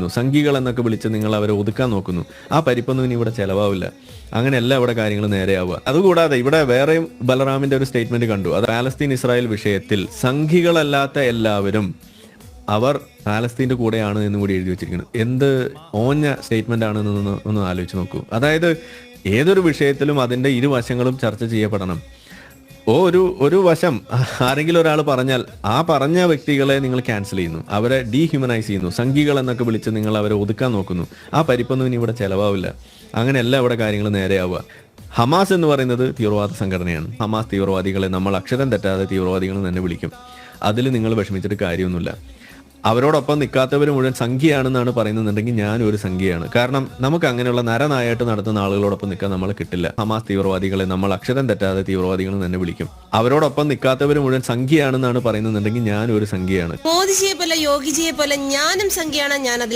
സംഘികൾ എന്നൊക്കെ വിളിച്ച് നിങ്ങൾ അവരെ ഒതുക്കാൻ നോക്കുന്നു. ആ പരിപ്പൊന്നും ഇനി ഇവിടെ ചെലവാവില്ല. അങ്ങനെയല്ല ഇവിടെ കാര്യങ്ങൾ നേരെയാവുക. അതുകൂടാതെ ഇവിടെ വേറെയും ബലറാമിന്റെ ഒരു സ്റ്റേറ്റ്മെന്റ് കണ്ടു. അത് പാലസ്തീൻ ഇസ്രായേൽ വിഷയത്തിൽ സംഘികളല്ലാത്ത എല്ലാവരും അവർ പാലസ്തീന്റെ കൂടെയാണ് എന്ന് കൂടി എഴുതി വെച്ചിരിക്കുന്നത്. എന്ത് ഓഞ്ഞ സ്റ്റേറ്റ്മെന്റ് ആണെന്ന് ഒന്ന് ആലോചിച്ച് നോക്കൂ. അതായത് ഏതൊരു വിഷയത്തിലും അതിന്റെ ഇരുവശങ്ങളും ചർച്ച ചെയ്യപ്പെടണം. ഒരു വശം ആരെങ്കിലും ഒരാൾ പറഞ്ഞാൽ ആ പറഞ്ഞ വ്യക്തികളെ നിങ്ങൾ ക്യാൻസൽ ചെയ്യുന്നു, അവരെ ഡീഹ്യൂമനൈസ് ചെയ്യുന്നു, സംഘികൾ എന്നൊക്കെ വിളിച്ച് നിങ്ങൾ അവരെ ഒതുക്കാൻ നോക്കുന്നു. ആ പരിപ്പൊന്നും ഇനി ഇവിടെ ചെലവാവില്ല. അങ്ങനെയല്ല ഇവിടെ കാര്യങ്ങൾ നേരെയാവുക. ഹമാസ് എന്ന് പറയുന്നത് തീവ്രവാദ സംഘടനയാണ്. ഹമാസ് തീവ്രവാദികളെ നമ്മൾ അക്ഷരം തെറ്റാതെ തീവ്രവാദികൾ തന്നെ വിളിക്കും. അതിൽ നിങ്ങൾ വിഷമിച്ചിട്ട് കാര്യമൊന്നുമില്ല. അവരോടൊപ്പം നിൽക്കാത്തവർ മുഴുവൻ സംഖ്യയാണെന്നാണ് പറയുന്നുണ്ടെങ്കിൽ ഞാനും ഒരു സംഖ്യയാണ്. കാരണം നമുക്ക് അങ്ങനെയുള്ള നരനായിട്ട് നടത്തുന്ന ആളുകളോടൊപ്പം നിൽക്കാൻ നമ്മളെ കിട്ടില്ല. ഹമാസ് തീവ്രവാദികളെ നമ്മൾ അക്ഷരം തെറ്റാതെ തീവ്രവാദികൾ തന്നെ വിളിക്കും. അവരോടൊപ്പം നിൽക്കാത്തവർ മുഴുവൻ സംഖ്യയാണെന്നാണ് പറയുന്നുണ്ടെങ്കിൽ ഞാനും ഒരു സംഖ്യയാണ്. മോദിജിയെ പോലെ യോഗിജിയെ പോലെ ഞാനും സംഖ്യയാണ്. ഞാൻ അതിൽ